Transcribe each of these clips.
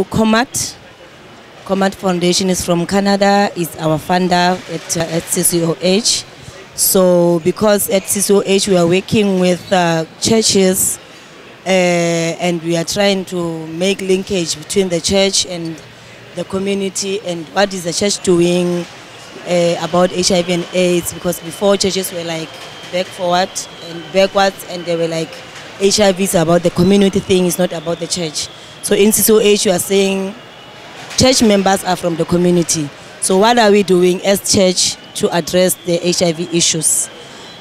through COMAT. COMAT Foundation is from Canada, is our funder at CCOH. So because at CCOH we are working with churches and we are trying to make linkage between the church and the community, and what is the church doing about HIV and AIDS, because before churches were like backwards, and they were like, HIV is about the community thing, it's not about the church. So in CCOH we are saying church members are from the community. So what are we doing as church to address the HIV issues?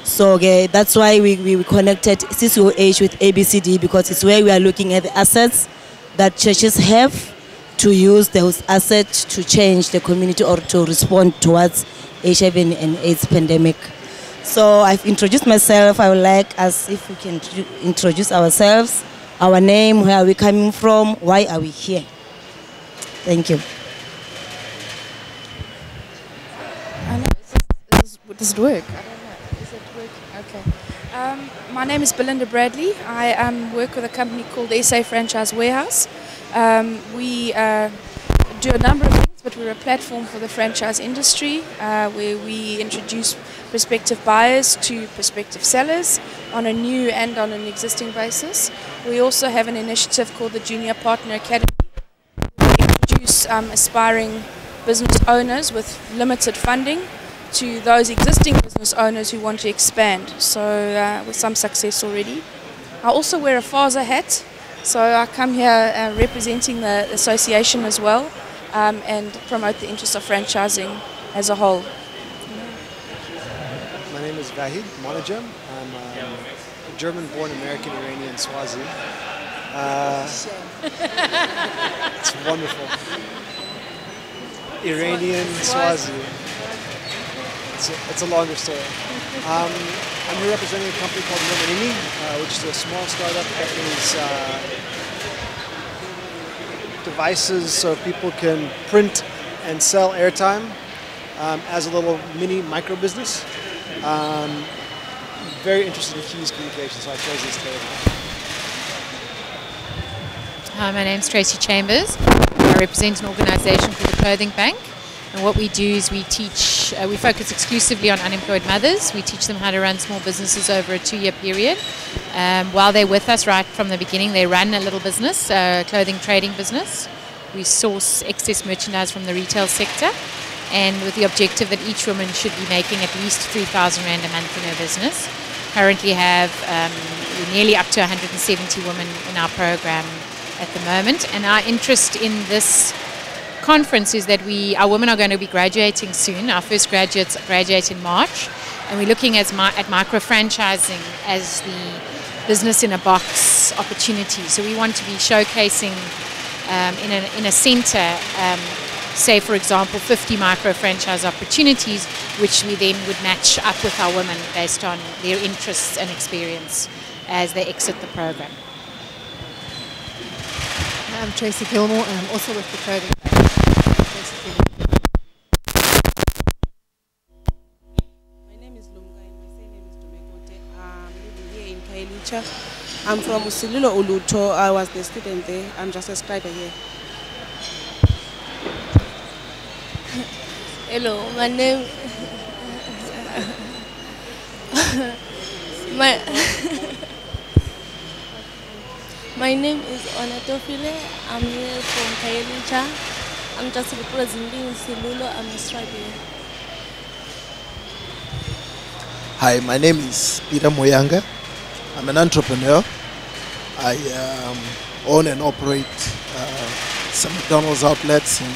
So that's why we connected CCOH with ABCD, because it's where we are looking at the assets that churches have to use those assets to change the community or to respond towards HIV and AIDS pandemic. So I've introduced myself. I would like us if we can introduce ourselves, our name, where are we coming from, why are we here? Thank you. Does it work? I don't know. Is it working? Okay. My name is Belinda Bradley. I work with a company called SA Franchise Warehouse. We do a number of things, but we're a platform for the franchise industry where we introduce prospective buyers to prospective sellers on a new and on an existing basis. We also have an initiative called the Junior Partner Academy. We introduce aspiring business owners with limited funding to those existing business owners who want to expand, so with some success already. I also wear a FASA hat, so I come here representing the association as well and promote the interests of franchising as a whole. My name is Vahid Monajam. I'm a German-born American Iranian Swazi. It's wonderful. Iranian Swazi. It's a longer story. I'm here representing a company called Nomanini, which is a small startup that is devices so people can print and sell airtime as a little mini micro business. Very interested in keys communication, so I chose this today. Hi, my name's Tracy Chambers. I represent an organisation called the Clothing Bank. And what we do is we teach, we focus exclusively on unemployed mothers. We teach them how to run small businesses over a 2-year period. While they're with us right from the beginning, they run a little business, a clothing trading business. We source excess merchandise from the retail sector, and with the objective that each woman should be making at least 3,000 Rand a month in her business. Currently have nearly up to 170 women in our program at the moment, and our interest in this conference is that our women are going to be graduating soon. Our first graduates graduate in March, and we're looking at micro-franchising as the business in a box opportunity. So we want to be showcasing in a center, say for example 50 micro-franchise opportunities, which we then would match up with our women based on their interests and experience as they exit the program. I'm Tracy Gilmore, and I'm also with the Clothing Bank. My name is Lumga and my surname is Domekote. I'm living here in Kailicha. I'm from Usililo Uluto. I was the student there. I'm just a scribe here. Hello, my name my name is Onatofile. I'm here from Kailicha. I'm just representing Silulo. I'm a scribe here. Hi, my name is Peter Moyanga. I'm an entrepreneur. I own and operate some McDonald's outlets in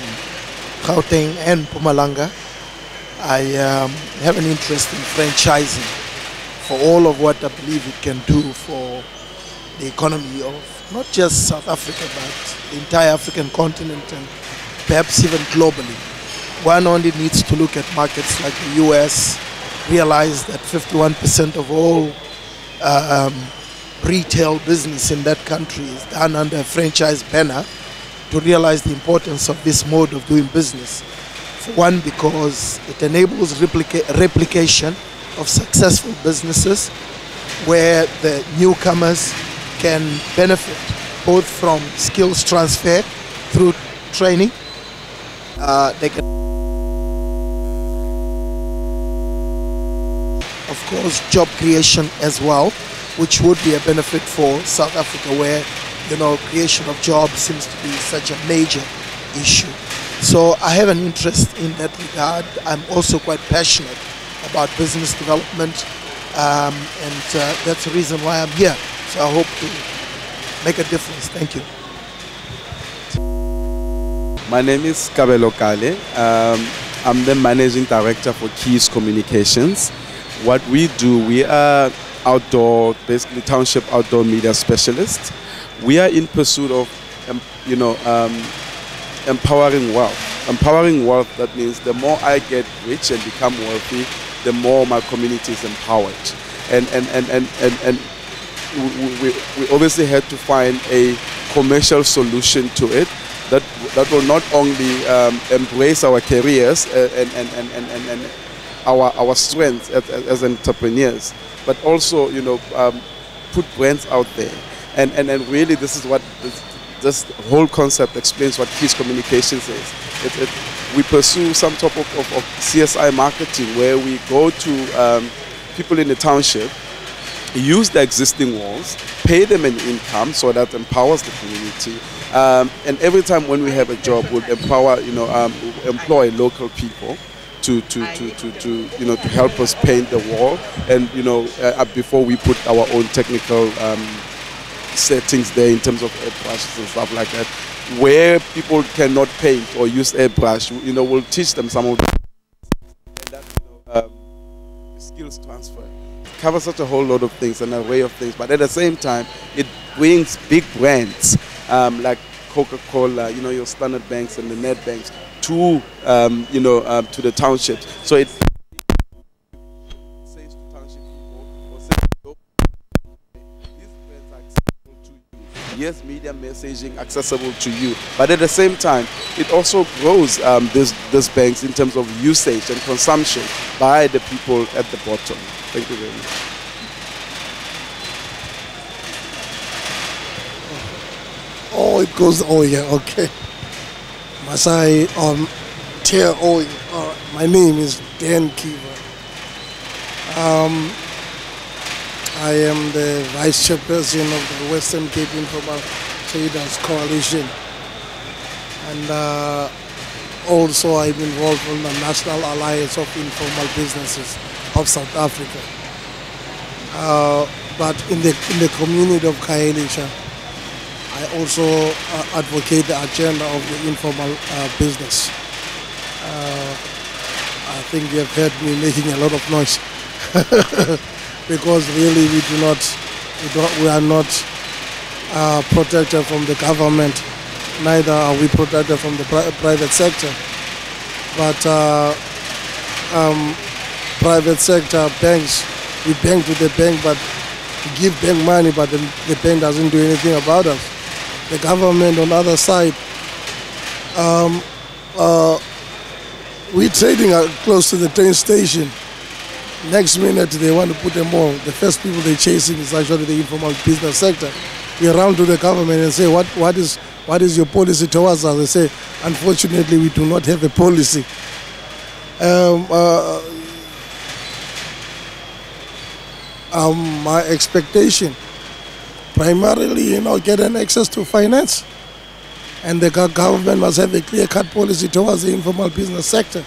Gauteng and Mpumalanga. I have an interest in franchising for all of what I believe it can do for the economy of not just South Africa, but the entire African continent and perhaps even globally. One only needs to look at markets like the US, realize that 51% of all retail business in that country is done under a franchise banner, to realize the importance of this mode of doing business. For one, because it enables replication of successful businesses where the newcomers can benefit both from skills transfer through training. They can, of course, job creation as well, which would be a benefit for South Africa, where, you know, creation of jobs seems to be such a major issue. So I have an interest in that regard. I'm also quite passionate about business development, and that's the reason why I'm here. So I hope to make a difference. Thank you. My name is Kabelo Kale. I'm the Managing Director for Keys Communications. What we do, we are outdoor, basically township outdoor media specialists. We are in pursuit of, empowering wealth. Empowering wealth, that means the more I get rich and become wealthy, the more my community is empowered. And we obviously had to find a commercial solution to it that will not only embrace our careers and our strengths as entrepreneurs, but also, put brands out there. And really, this is what this whole concept explains what Keys Communications is. We pursue some type of CSI marketing, where we go to people in the township, use the existing walls, pay them an income so that empowers the community. And every time when we have a job, we'll empower, employ local people to help us paint the wall, and before we put our own technical settings there in terms of airbrushes and stuff like that. Where people cannot paint or use airbrush, we'll teach them some of that, skills transfer. It covers such a whole lot of things, an array of things, but at the same time, it brings big brands like Coca-Cola, your Standard Banks and the Net Banks to to the townships. So it says to township people, or says to these brands are accessible to you. Yes, media messaging accessible to you, but at the same time, it also grows these banks in terms of usage and consumption by the people at the bottom. Thank you very much. Oh, it goes, oh yeah, okay. Masai Tia, my name is Dan Kiva. I am the Vice Chairperson of the Western Cape Informal Traders Coalition. And also I'm involved in the National Alliance of Informal Businesses of South Africa. But in the community of Khayelitsha, I also advocate the agenda of the informal business. I think you have heard me making a lot of noise because really we are not protected from the government, neither are we protected from the private sector. But private sector banks, we bank to the bank, but we give bank money, but the bank doesn't do anything about us. The government on the other side, we're trading close to the train station. Next minute they want to put them all. The first people they're chasing is actually the informal business sector. We run to the government and say, what is your policy towards us? They say, unfortunately, we do not have a policy. My expectation, primarily, getting access to finance, and the government must have a clear-cut policy towards the informal business sector,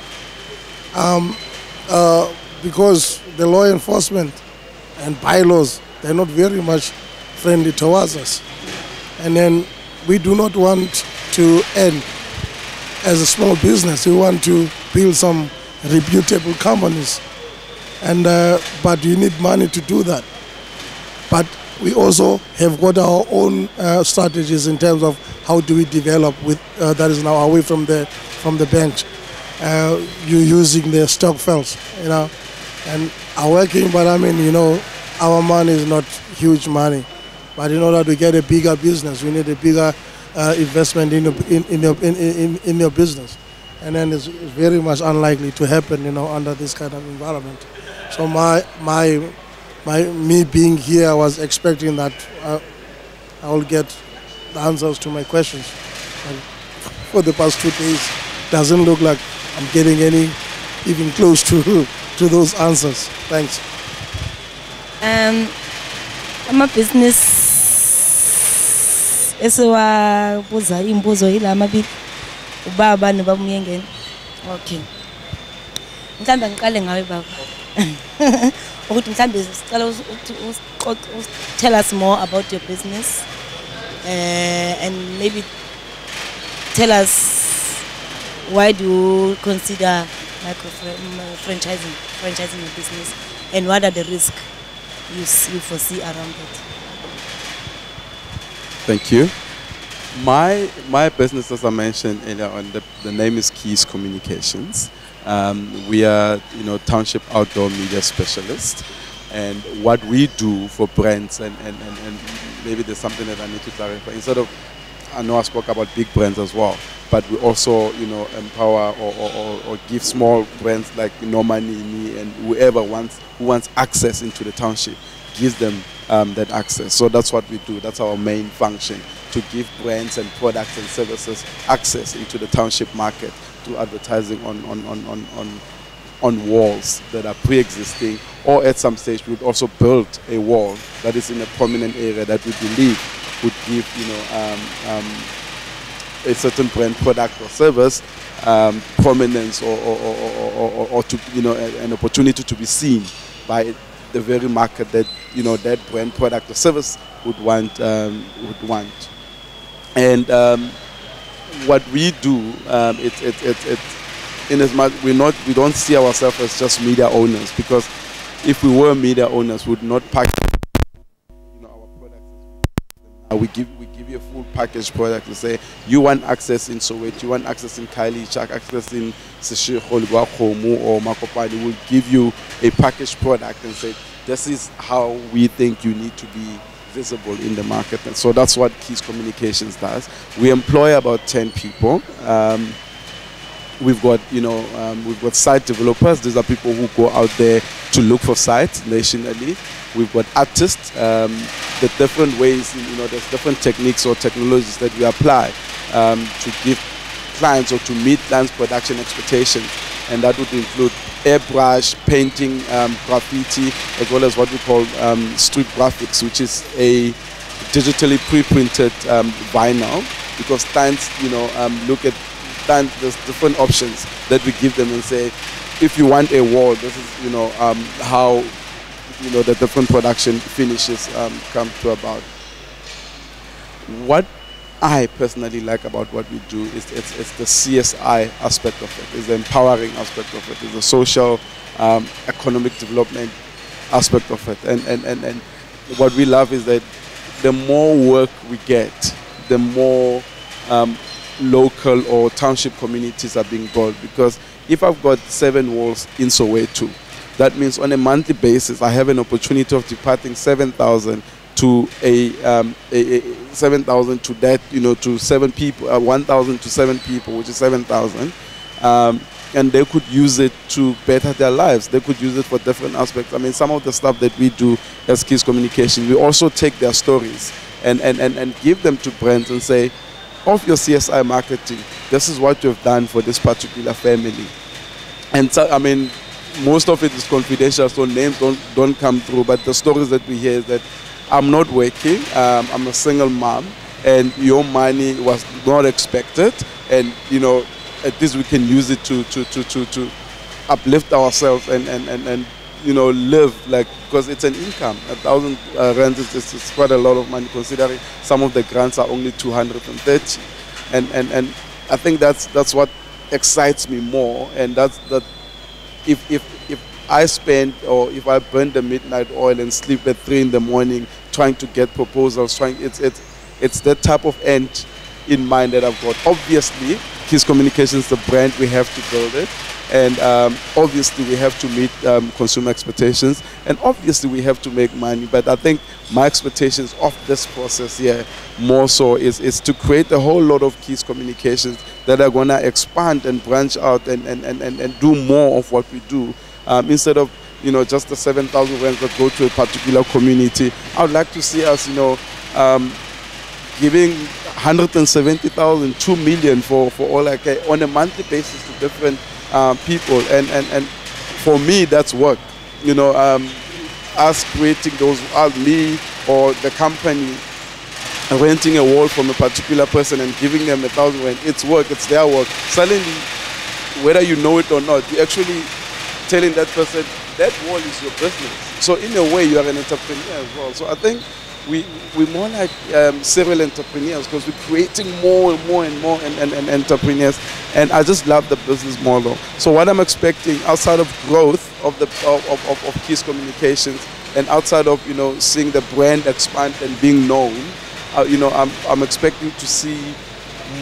because the law enforcement and bylaws, they're not very much friendly towards us. And then we do not want to end as a small business. We want to build some reputable companies, and but you need money to do that. But we also have got our own strategies in terms of how do we develop with that is now away from the banks. You're using the stock files, and are working. But I mean, our money is not huge money. But in order to get a bigger business, we need a bigger investment in your business, and then it's very much unlikely to happen, under this kind of environment. So me being here, I was expecting that I will get the answers to my questions. And for the past 2 days. Doesn't look like I'm getting any even close to those answers. Thanks. I'm a business. Esiwabuza imbuzo yila amabili ubaba nobaba umyengeni. Okay. Mhlawumbe ngiqale ngawe baba. Ukuthi mhlawumbe sicela tell us more about your business and maybe tell us why do you consider franchising your business and what are the risks you foresee around it? Thank you. My business, as I mentioned earlier on, the name is Keys Communications. We are, township outdoor media specialists, and what we do for brands, and maybe there's something that I need to clarify. Instead of, I know I spoke about big brands as well, but we also, empower or give small brands like Manini and whoever who wants access into the township, gives them that access. So that's what we do. That's our main function, to give brands and products and services access into the township market through advertising on walls that are pre-existing, or at some stage we would also build a wall that is in a prominent area that we believe would give a certain brand, product or service prominence or to an opportunity to be seen by the very market that that brand, product or service would want. And what we do, in as much we don't see ourselves as just media owners, because if we were media owners, we would not pack our products. We give you a full package product to say you want access in Soweto, you want access in Khayelitsha, access in Seshego, Khomo or Makopane. We'll give you a packaged product and say this is how we think you need to be visible in the market. And so that's what Keys Communications does. We employ about 10 people. We've got site developers. These are people who go out there to look for sites nationally. We've got artists. The different ways, there's different techniques or technologies that we apply to give clients or to meet clients' production expectations, and that would include airbrush, painting, graffiti, as well as what we call street graphics, which is a digitally pre-printed vinyl, because clients, look at there's different options that we give them and say, if you want a wall, this is how the different production finishes come to about. What I personally like about what we do is it's the CSI aspect of it, it's the empowering aspect of it, it's the social, economic development aspect of it, and what we love is that the more work we get, the more local or township communities are being built. Because if I've got 7 walls in Soweto, that means on a monthly basis I have an opportunity of departing 7,000 to 7,000 to that, to 7 people, 1,000 to 7 people, which is 7,000, and they could use it to better their lives. They could use it for different aspects. I mean, some of the stuff that we do as Keys Communication, we also take their stories and give them to brands and say, of your CSI marketing, this is what you've done for this particular family. And so, I mean, most of it is confidential, so names don't come through, but the stories that we hear is that I'm not working, I'm a single mom, and your money was not expected, and at least we can use it to uplift ourselves and live, like, because it's an income. 1,000 rand is quite a lot of money, considering some of the grants are only 230, and I think that's what excites me more, and that's that. If I spend, or if I burn the midnight oil and sleep at 3 in the morning trying to get proposals, it's that type of end in mind that I've got. Obviously, Keys Communications, the brand, we have to build it, and obviously we have to meet consumer expectations, and obviously we have to make money. But I think my expectations of this process here more so is to create a whole lot of Keys Communications that are going to expand and branch out and do more of what we do, instead of just the 7,000 rands that go to a particular community. I would like to see us giving 170,000, 2 million for all on a monthly basis to different people, and for me that's work. You know, us creating those, me or the company renting a wall from a particular person and giving them 1,000 rand, it's work, it's their work. Suddenly, whether you know it or not, you're actually telling that person that wall is your business. So in a way, you are an entrepreneur as well. So I think we're more like serial entrepreneurs, because we're creating more and more and more and entrepreneurs. And I just love the business model. So what I'm expecting outside of growth of Keys Communications, and outside of, you know, seeing the brand expand and being known, you know, I'm expecting to see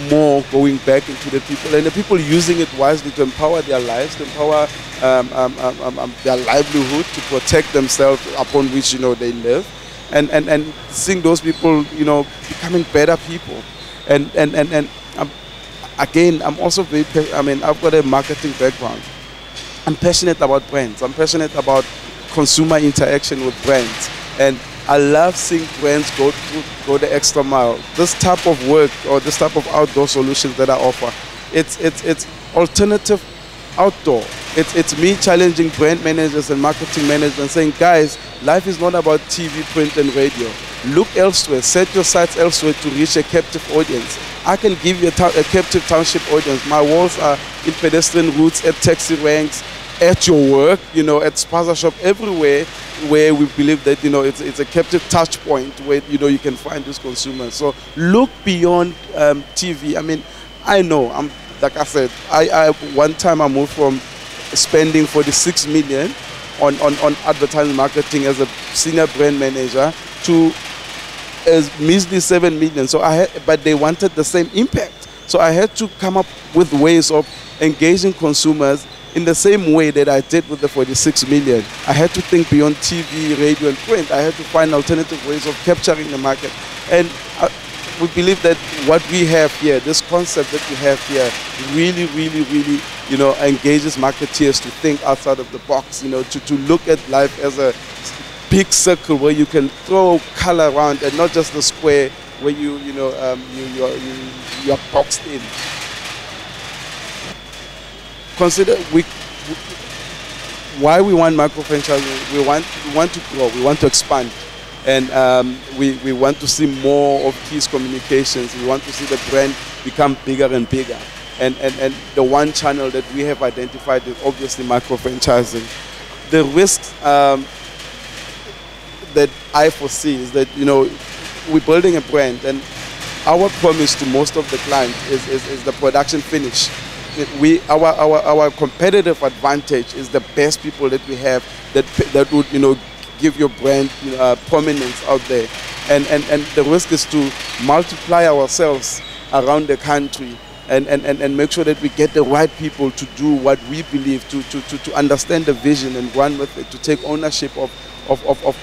more going back into the people, and the people using it wisely to empower their lives, to empower their livelihood, to protect themselves upon which, you know, they live, and seeing those people, you know, becoming better people. And again, I'm also very, I've got a marketing background. I'm passionate about brands. I'm passionate about consumer interaction with brands, and I love seeing brands go the extra mile. This type of work, or this type of outdoor solutions that I offer, it's alternative outdoor. It's me challenging brand managers and marketing managers and saying, guys, life is not about TV, print and radio. Look elsewhere, set your sights elsewhere to reach a captive audience. I can give you a captive township audience. My walls are in pedestrian routes, at taxi ranks, at your work, you know, at spaza shop, everywhere where we believe that, you know, it's a captive touch point where, you know, you can find these consumers. So look beyond TV. I mean, I know, like I said, I one time I moved from spending 46 million on advertising marketing as a senior brand manager to as measly 7 million. So but they wanted the same impact. So I had to come up with ways of engaging consumers in the same way that I did with the 46 million. I had to think beyond TV, radio and print. I had to find alternative ways of capturing the market. And we believe that what we have here, this concept that we have here, really, really, really, you know, engages marketeers to think outside of the box, you know, to look at life as a big circle where you can throw color around, and not just the square where you're boxed in. Consider why we want micro franchising. We want to grow, we want to expand, and we want to see more of Keys Communications. We want to see the brand become bigger and bigger, and the one channel that we have identified is obviously micro franchising. The risks that I foresee is that, you know, we're building a brand, and our promise to most of the clients is the production finish. Our competitive advantage is the best people that we have that would, you know, give your brand prominence out there, and the risk is to multiply ourselves around the country and make sure that we get the right people to do what we believe, to understand the vision and run with it, to take ownership of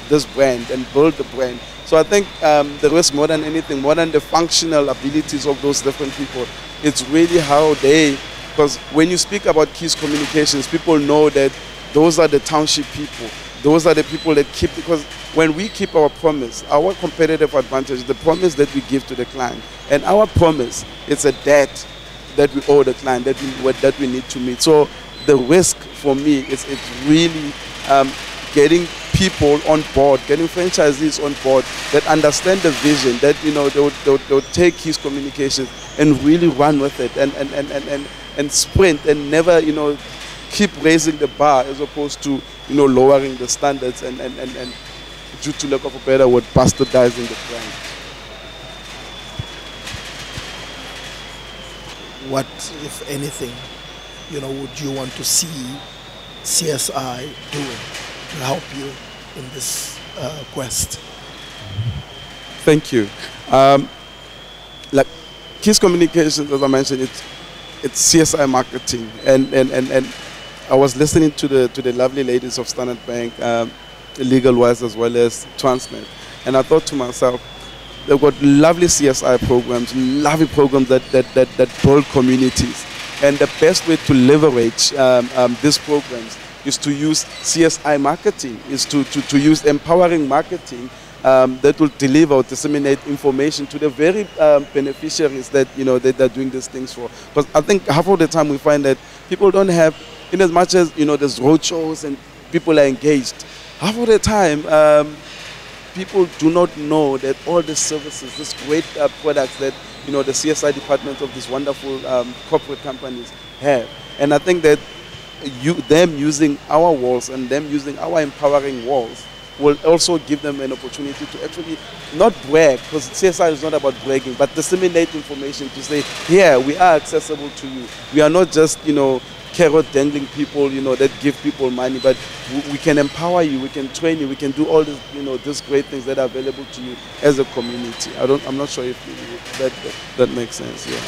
this brand and build the brand. So I think the risk, more than anything, more than the functional abilities of those different people, it's really how they. Because when you speak about Keys Communications, people know that those are the township people. Those are the people that keep, because when we keep our promise, our competitive advantage, the promise that we give to the client, and our promise, it's a debt that we owe the client, that we need to meet. So the risk for me is it's really getting people on board, getting franchisees on board that understand the vision, that, you know, they'll take Keys Communications and really run with it and sprint and never, you know, keep raising the bar as opposed to, you know, lowering the standards and due to lack of a better word, bastardizing the brand. What, if anything, you know, would you want to see CSI doing to help you in this quest? Thank you. Like Keys Communications, as I mentioned, it's CSI marketing, and I was listening to the lovely ladies of Standard Bank, Legal Wise as well as Transnet, and I thought to myself, they've got lovely CSI programs, lovely programs that build communities, and the best way to leverage these programs is to use CSI marketing, is to use empowering marketing that will deliver or disseminate information to the very beneficiaries that that they're doing these things for. Because I think half of the time we find that people don't have, in as much as there's roadshows and people are engaged, half of the time people do not know that all the services, these great products that the CSI department of these wonderful corporate companies have. And I think that them using our walls and them using our empowering walls will also give them an opportunity to actually not brag, because CSI is not about bragging, but disseminate information to say, here, we are accessible to you. We are not just, carrot dangling people, that give people money, but we can empower you, we can train you, we can do all this, these great things that are available to you as a community. I'm not sure if that makes sense, yeah.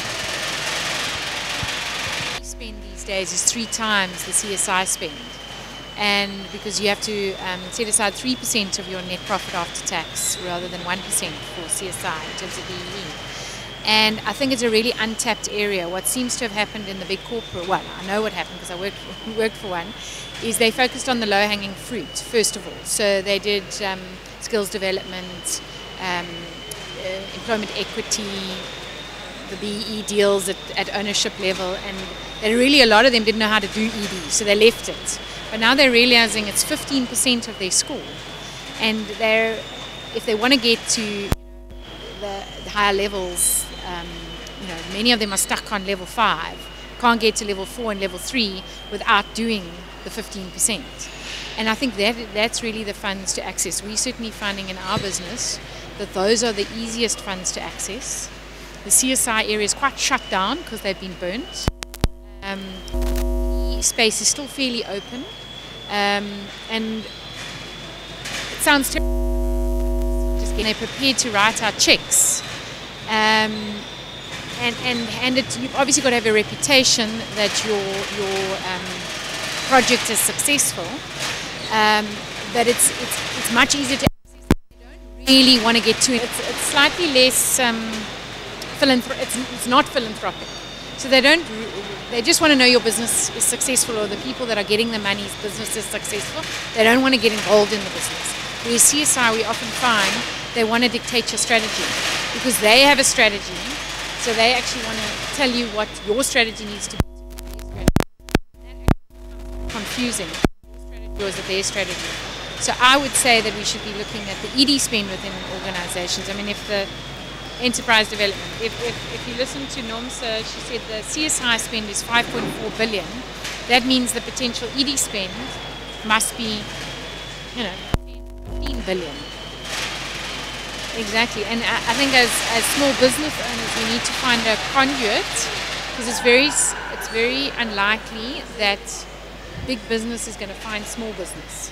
Spend these days is 3 times the CSI spend. And because you have to set aside 3% of your net profit after tax rather than 1% for CSI in terms of BEE. And I think it's a really untapped area. What seems to have happened in the big corporate, well, I know what happened because I worked for one, is they focused on the low-hanging fruit, first of all. So they did skills development, employment equity, the BEE deals at ownership level, and a lot of them didn't know how to do ED, so they left it. But now they're realizing it's 15% of their score, and if they want to get to the higher levels, many of them are stuck on level 5, can't get to level 4 and level 3 without doing the 15%. And I think that's really the funds to access. We're certainly finding in our business that those are the easiest funds to access. The CSI area is quite shut down because they've been burnt. Space is still fairly open, and it sounds terrible. Just getting prepared to write our checks, and you've obviously got to have a reputation that your project is successful, but it's much easier to access. You don't really want to get to it. It's slightly less it's not philanthropic. So they just want to know your business is successful, or the people that are getting the money's business is successful. They don't want to get involved in the business. Whereas CSI, we often find they want to dictate your strategy because they have a strategy. So they actually want to tell you what your strategy needs to be. Confusing. Your strategy or their strategy. So I would say that we should be looking at the ED spend within organizations. I mean, if the enterprise development. If you listen to Nomsa, she said the CSI spend is 5.4 billion. That means the potential ED spend must be, 15 billion. Exactly. And I think as small business owners, we need to find a conduit, because it's very unlikely that big business is going to find small business.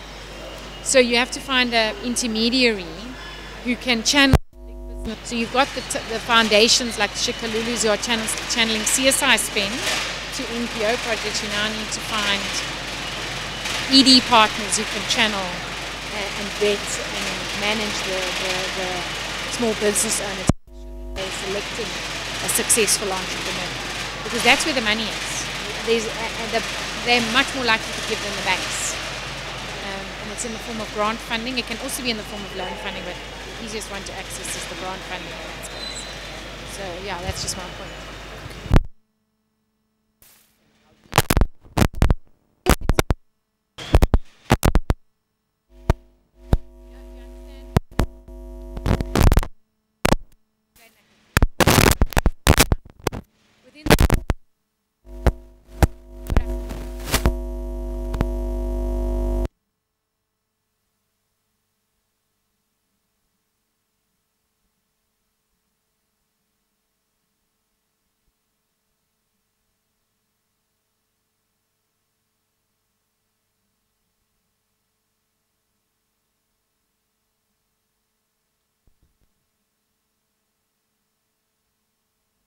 So you have to find an intermediary who can channel. So you've got the foundations like Shikalulus who are channeling CSI spend to NPO projects. You now need to find ED partners who can channel and vet and manage the small business owners. They're selecting a successful entrepreneur, because that's where the money is. They're much more likely to give than the banks. And it's in the form of grant funding. It can also be in the form of loan funding, but the easiest one to access is the grant funding in that space. So yeah, that's just my point.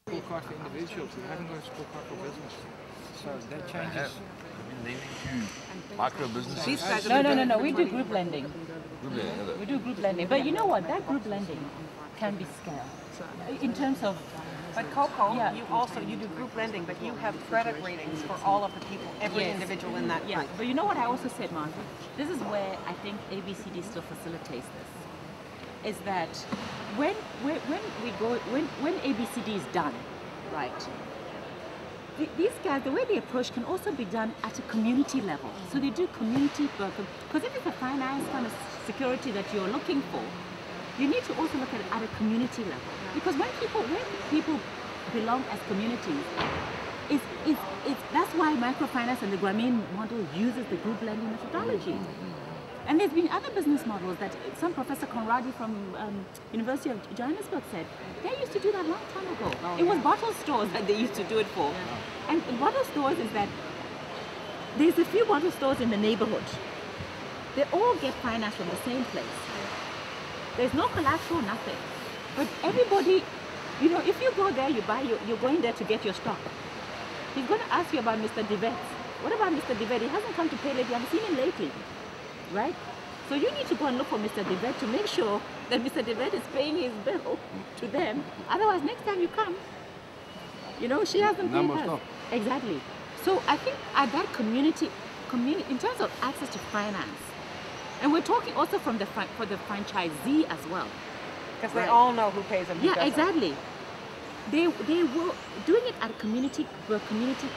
Scorecard for individuals. We haven't got a scorecard for business. So that changes. Micro businesses. No. We do group lending. We do group lending. But you know what? That group lending can be scaled. In terms of... But Coco, yeah. you do group lending, but you have credit ratings for all of the people, every individual in that group. Yeah, but you know what I also said, Martha? This is where I think ABCD still facilitates this. is that when ABCD is done, right? These guys, the way they approach can also be done at a community level. So they do community work. Because if it's a finance kind of security that you're looking for, you need to also look at it at a community level. Because when people belong as communities, that's why microfinance and the Grameen model uses the group lending methodology. And there's been other business models that some Professor Conradi from University of Johannesburg said, they used to do that a long time ago. It was bottle stores that they used to do it for. And bottle stores is that there's a few bottle stores in the neighborhood. They all get finance from the same place. There's no collateral, nothing. But everybody, you know, if you go there, you buy, you're going there to get your stock. He's going to ask you about Mr. Devet. What about Mr. Devet? He hasn't come to pay lately. I haven't seen him lately. Right? So you need to go and look for Mr. Devet to make sure that Mr. Devet is paying his bill to them. Otherwise, next time you come, you know, she hasn't paid us. Exactly. So I think at that community, in terms of access to finance, and we're talking also from the for the franchisee as well. Because they all know who pays them. Yeah, exactly. They were doing it at a community to community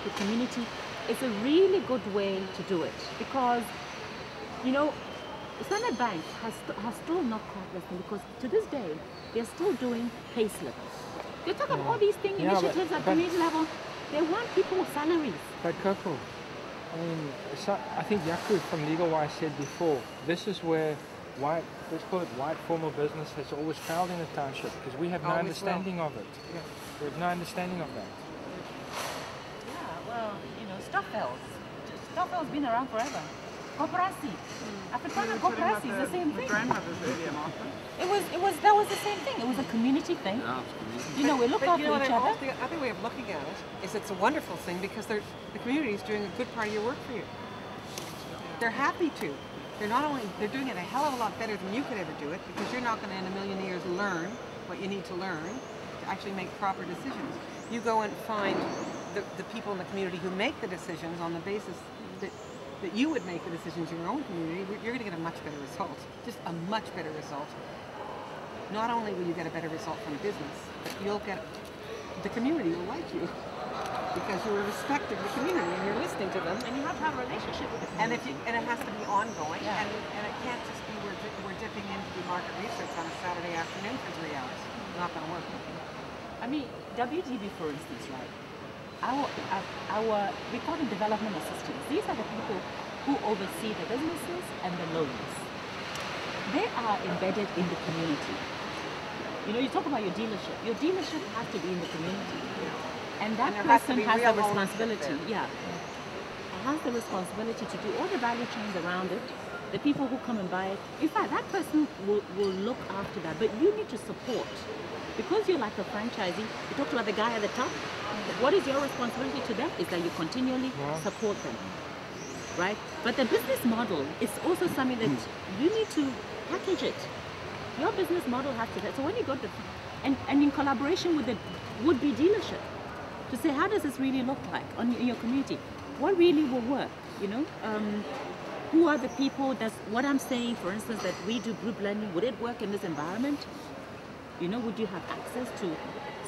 is a really good way to do it, because you know, Standard Bank has still not caught this thing, because to this day they're still doing pay slips. They talk about all these things, initiatives at community level. They want people with salaries. But Coco, I mean, I think Yaku from Legal Wise said before, this is where white, let's call it white formal business has always failed in the township, because we have no understanding of it. Yeah. We have no understanding of that. Yeah, well, you know, Stoffel's been around forever. Koperasi. Afrikaner Koperasi is the same thing. That was the same thing. It was a community thing. Yeah, you know, we look after each other. The other way of looking at it is it's a wonderful thing, because the community is doing a good part of your work for you. They're happy to. They're doing it a hell of a lot better than you could ever do it, because you're not going to in a million years learn what you need to learn to actually make proper decisions. You go and find the people in the community who make the decisions on the basis that you would make the decisions in your own community. You're going to get a much better result, just a much better result. Not only will you get a better result from business, but you'll get, the community will like you, because you're respecting the community and you're listening to them. And you have to have a relationship with the community. And it has to be ongoing, and it can't just be we're dipping into the market research on a Saturday afternoon for 3 hours. It's not going to work. I mean, WDB, for instance, right? We call them development assistants. These are the people who oversee the businesses and the loans. They are embedded in the community. You know, you talk about your dealership. Your dealership has to be in the community. And that person has the responsibility. Yeah. Has the responsibility to do all the value chains around it. The people who come and buy it. In fact, that person will look after that. But you need to support. Because you're like a franchisee, you talked about the guy at the top. What is your responsibility to them is that you continually support them, right? But the business model is also something that you need to package it. Your business model has to, so when you go to, and in collaboration with the would-be dealership, to say, how does this really look like in your community? What really will work, you know? Who are the people, that's what I'm saying, for instance, that we do group lending, would it work in this environment? You know, would you have access to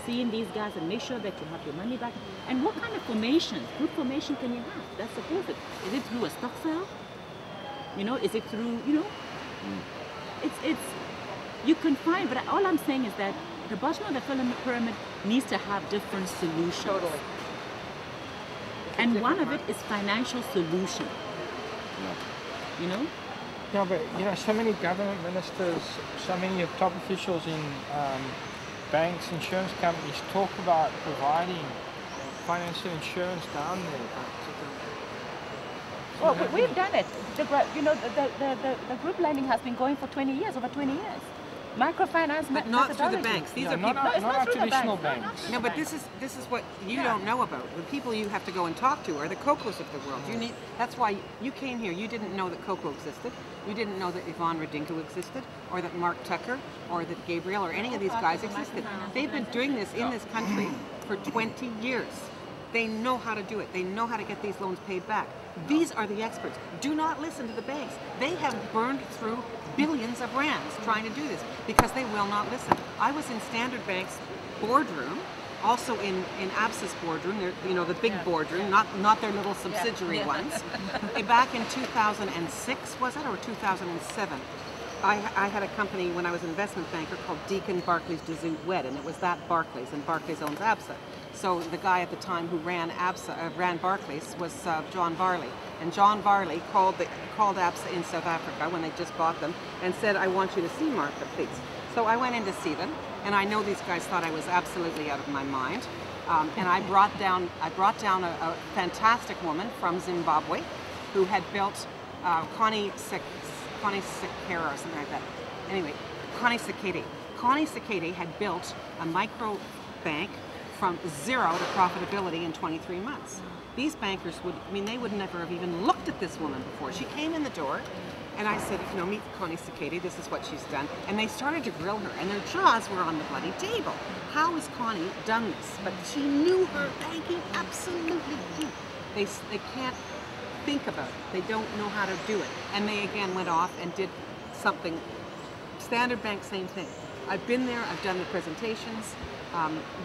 seeing these guys and make sure that you have your money back? And what kind of formation, group formation can you have? That's supposed. Is it through a stock sale? You know, is it through, you know? It's you can find, but all I'm saying is that the bottom of the pyramid needs to have different solutions. Totally. And one of it is financial solution. You know? Yeah, but you know, so many government ministers, so many of top officials in banks, insurance companies talk about providing financial insurance down there. Well, we've done it. The group lending has been going for 20 years, over 20 years. Microfinance, but not through the banks. These are people. Not traditional banks. No, but this is what you don't know about. The people you have to go and talk to are the Cocos of the world. You need. That's why you came here. You didn't know that Coco existed. You didn't know that Yvonne Radinko existed, or that Mark Tucker, or that Gabriel, or any of these guys existed. They've been doing this in this country for 20 years. They know how to do it. They know how to get these loans paid back. These are the experts. Do not listen to the banks. They have burned through billions of rands trying to do this because they will not listen. I was in Standard Bank's boardroom, also in ABSA's boardroom, the big boardroom, not their little subsidiary ones. Back in 2006, was it, or 2007? I had a company when I was an investment banker called Deacon, Barclays, DeZoot, Wed, and it was that Barclays, and Barclays owns ABSA. So the guy at the time who ran ran Barclays was John Varley, and John Varley called ABSA in South Africa when they just bought them and said, "I want you to see Martha, please." So I went in to see them, and I know these guys thought I was absolutely out of my mind, and I brought down a fantastic woman from Zimbabwe who had built Connie Sekera or something like that. Anyway, Connie Sekere. Connie Sekere had built a micro bank from zero to profitability in 23 months. These bankers they would never have even looked at this woman before. She came in the door, and I said, meet Connie Sekere, this is what she's done. And they started to grill her, and their jaws were on the bloody table. How has Connie done this? But she knew her banking absolutely. They can't think about it. They don't know how to do it. And they again went off and did something. Standard Bank, same thing. I've been there, I've done the presentations.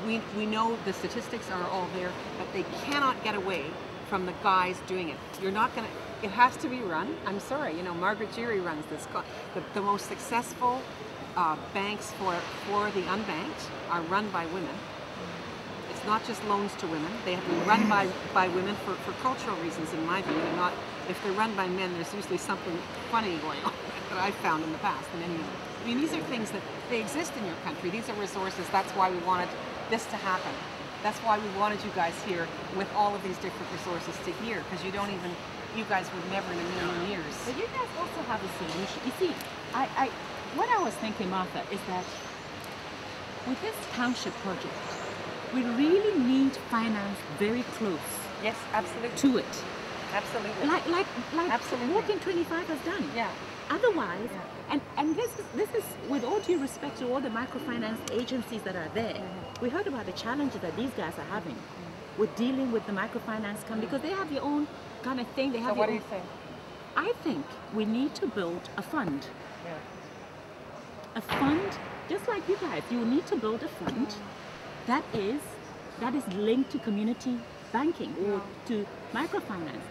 We know the statistics are all there, but they cannot get away from the guys doing it. You're not going to, it has to be run. I'm sorry, Margaret Geary runs this. The most successful banks for the unbanked are run by women. It's not just loans to women. They have to be run by women for cultural reasons, in my view. And not, if they're run by men, there's usually something funny going on that I've found in the past. These are things that they exist in your country. These are resources. That's why we wanted this to happen. That's why we wanted you guys here with all of these different resources to hear, because you guys would never in a million years. But you guys also have a solution. You see, what I was thinking, Martha, is that with this township project, we really need finance very close. Yes, absolutely. To it. Absolutely. Like absolutely. Walking 25 has done. Yeah. Otherwise, and this is with all due respect to all the microfinance agencies that are there. We heard about the challenges that these guys are having with dealing with the microfinance company, because they have their own kind of thing. They have. So what do you think? I think we need to build a fund. Yeah. A fund, just like you guys. You need to build a fund that is linked to community banking or to microfinance.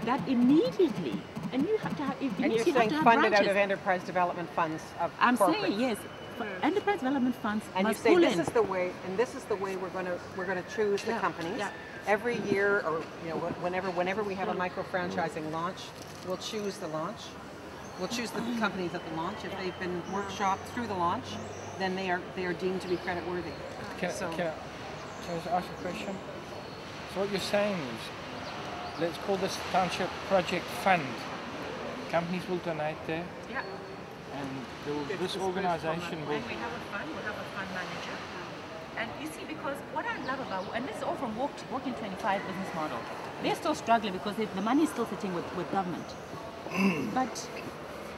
That immediately, and you have to have. And you're saying funded out of enterprise development funds of I'm corporates. saying yes, enterprise development funds. And must you say pull this in. is the way, and this is the way we're going to choose the companies. Yeah. Every year, or whenever we have a micro franchising launch, we'll choose the launch. We'll choose the companies at the launch. If they've been workshopped through the launch, then they are deemed to be credit worthy. Can I just ask a question? So what you're saying is, let's call this Township Project Fund. Companies will donate there. Yeah. And this organisation will... And we have a fund, we'll have a fund manager. And you see, because what I love about, and this is all from Walking 25 business model, they're still struggling because the money is still sitting with government.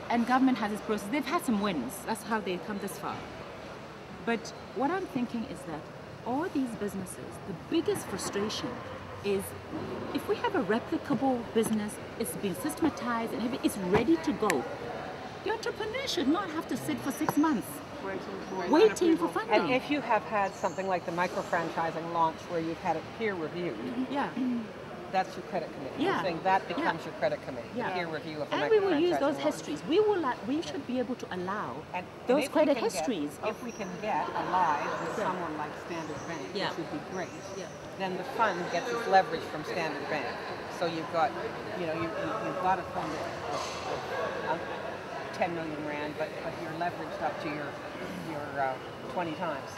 And government has its process. They've had some wins. That's how they've come this far. But what I'm thinking is that all these businesses, the biggest frustration is if we have a replicable business, it's been systematized and it's ready to go, the entrepreneur should not have to sit for 6 months waiting for funding. And if you have had something like the micro-franchising launch where you've had it peer reviewed, that's your credit committee. Yeah. You're saying that becomes your credit committee, the peer review of the and we will use those launch. histories. We should be able to allow those if credit we can histories. If we can get allied with someone like Standard Bank, which would be great, then the fund gets its leverage from Standard Bank. So you've got, you've got a fund of 10 million rand, but you're leveraged up to your 20 times.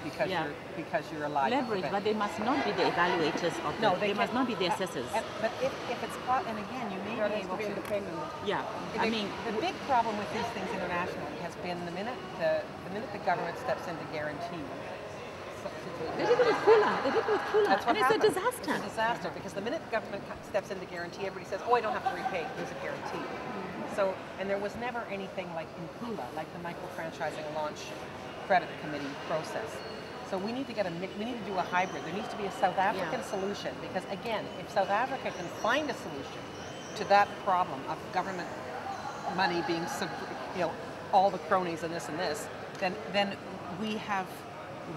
Because you're allied. Leverage, but they must not be the evaluators of they must not be the assessors. But if it's and again, you may be able to independent. Yeah, the big problem with these things internationally has been the minute the government steps into guarantee. They did it with Kula. That's what and happens. It's a disaster. It's a disaster because the minute the government steps into guarantee, everybody says, "Oh, I don't have to repay. There's a guarantee." So, and there was never anything like in Kula, like the micro franchising launch credit committee process. So we need to we need to do a hybrid. There needs to be a South African solution, because again, if South Africa can find a solution to that problem of government money being, all the cronies and this, then we have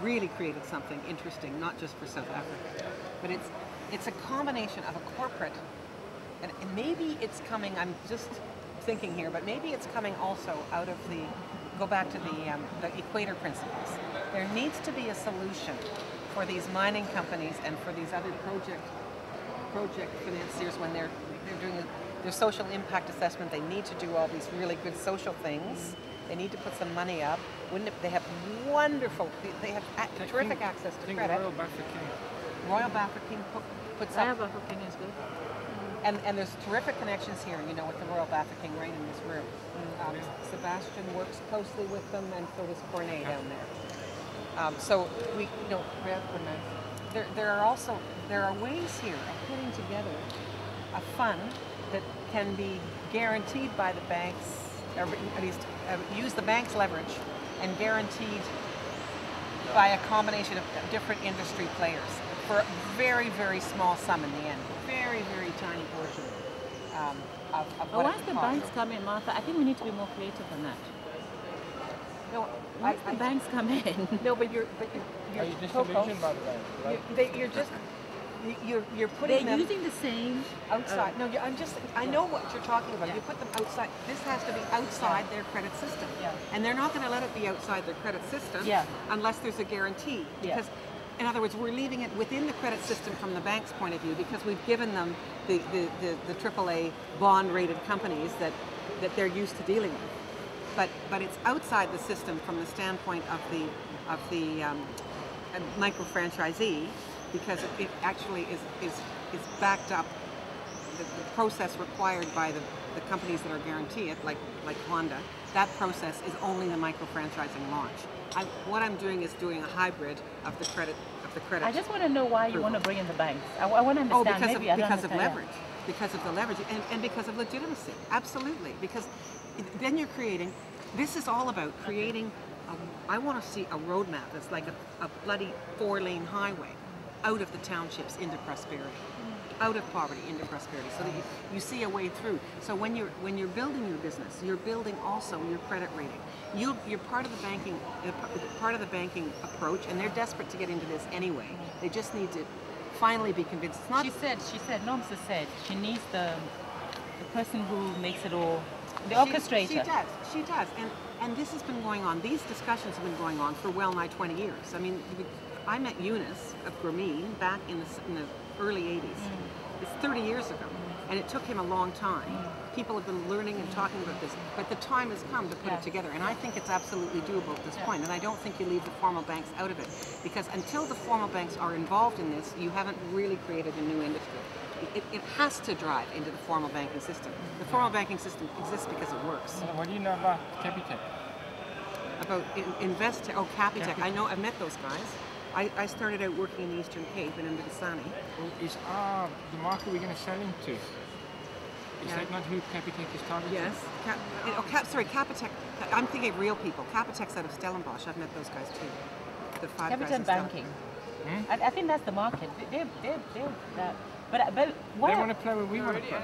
really created something interesting, not just for South Africa, but it's a combination of a corporate, and maybe it's coming. I'm just thinking here, but maybe it's coming also out of go back to the Equator Principles. There needs to be a solution for these mining companies and for these other project financiers when they're doing their social impact assessment. They need to do all these really good social things. They need to put some money up. They have wonderful, they have terrific access to credit. Royal Bafokeng puts up. Royal Bafokeng is good. And there's terrific connections here, with the Royal Bafokeng right in this room. Sebastian works closely with them, and so does Cornet down there. So we, there are ways here of putting together a fund that can be guaranteed by the banks, or at least use the bank's leverage, and guaranteed by a combination of different industry players for a very, very small sum in the end. Very, very tiny portion of what once the banks come in, Martha, I think we need to be more creative than that. No, once the banks come in. No, but you're Are you disillusioned by the banks? Right? You're putting They're them using the same outside. No, I know what you're talking about. You put them outside. This has to be outside their credit system, and they're not going to let it be outside their credit system unless there's a guarantee. Because, in other words, we're leaving it within the credit system from the bank's point of view, because we've given them the AAA bond-rated companies that they're used to dealing with. But it's outside the system from the standpoint of the micro-franchisee, because it actually is backed up. The process required by the companies that are guaranteed it, like Honda, that process is only the micro-franchising launch. What I'm doing is doing a hybrid of the credit. I just want to know why you want to bring in the banks. I want to understand. Because of leverage, because of the leverage, and because of legitimacy. Absolutely, because then you're creating. This is all about creating. I want to see a roadmap that's like a bloody 4-lane highway out of the townships into prosperity, out of poverty into prosperity, so that you see a way through. So when you're building your business, you're building also your credit rating. You're part of the banking approach, and they're desperate to get into this anyway. They just need to finally be convinced. It's not. She said, Nomsa said she needs the person who makes it all, the orchestrator. She does, and this has been going on. These discussions have been going on for well nigh 20 years. I mean, I met Eunice of Grameen back in the early 80s. It's 30 years ago, and it took him a long time. People have been learning and talking about this, but the time has come to put it together, and I think it's absolutely doable at this point, and I don't think you leave the formal banks out of it, because until the formal banks are involved in this, you haven't really created a new industry. It has to drive into the formal banking system. The formal banking system exists because it works. What do you know about Capitec? About Capitec. I know, I've met those guys. I started out working in the Eastern Cape and in Bidasani. Is the market we're going to sell into? Is that not who Capitec is targeting? Yes. Capitec. I'm thinking of real people. Capitec's out of Stellenbosch. I've met those guys too. The 5 guys in banking. I think that's the market. They're that. But what they want to play where we want to play.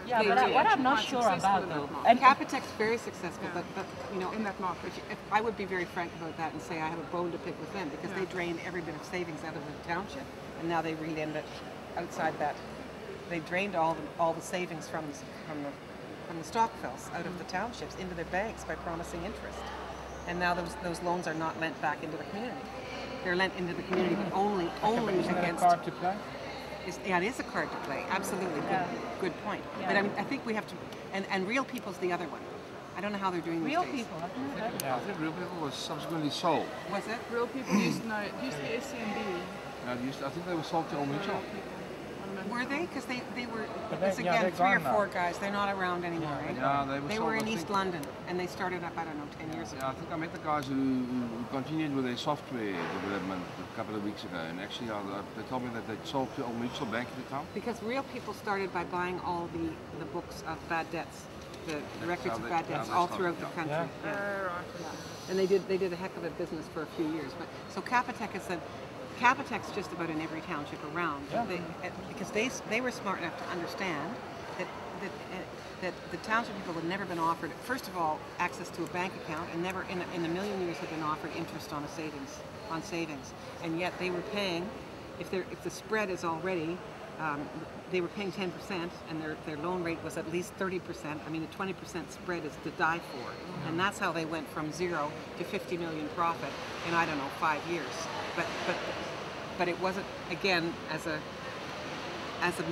Yeah, but what I'm not sure about though. And Capitec's very successful, but in that market, I would be very frank about that and say I have a bone to pick with them, because they drained every bit of savings out of the township, and now they read-end it outside that. They drained all the savings from the Stockfells out of the townships into their banks by promising interest, and now those loans are not lent back into the community. They're lent into the community, but only against. A card to play? It is a card to play. Absolutely, good point. Yeah. But I think we have to, and Real People's the other one. I don't know how they're doing Real these days. People. I think Real People was subsequently sold. Was it? Real People used to be SCMB. I think they were sold to Old Mutual. Were they? Because they were. It's again 3 or 4 guys. They're not around anymore, right? Yeah, they were in East London, and they started up 10 years ago. Yeah, I think I met the guys who continued with their software development a couple of weeks ago, and actually they told me that they sold to Old Mutual Bank at the time. Because Real People started by buying all the books of bad debts the records of bad debts all throughout the country. And they did a heck of a business for a few years. But so Capitec's just about in every township around, because they were smart enough to understand that the township people had never been offered, first of all, access to a bank account, and never in a million years had been offered interest on savings, and yet they were paying, if the spread is already, they were paying 10%, and their loan rate was at least 30%. I mean, a 20% spread is to die for, and that's how they went from 0 to 50 million profit in, I don't know, 5 years. But it wasn't, again, as a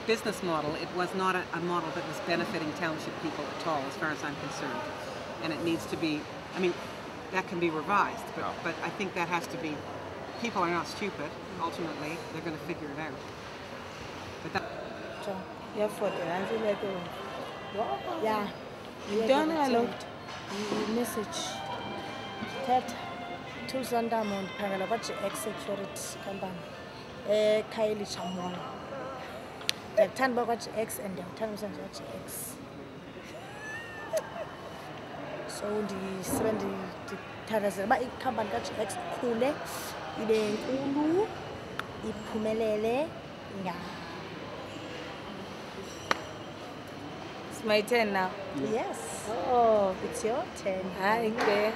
business model, it was not a model that was benefiting township people at all, as far as I'm concerned. And it needs to be, I mean, that can be revised, but I think that has to be, people are not stupid, ultimately, they're going to figure it out. But that, yeah, you don't allow message that tools on diamond panel about X security company Kylie Chamon. The turn back X and the turn back X. So the 70 Taras about it company X cool, Ide Ulu, Ipumelele, yeah. It's my turn now. Yes. Oh, it's your turn. Hi, okay.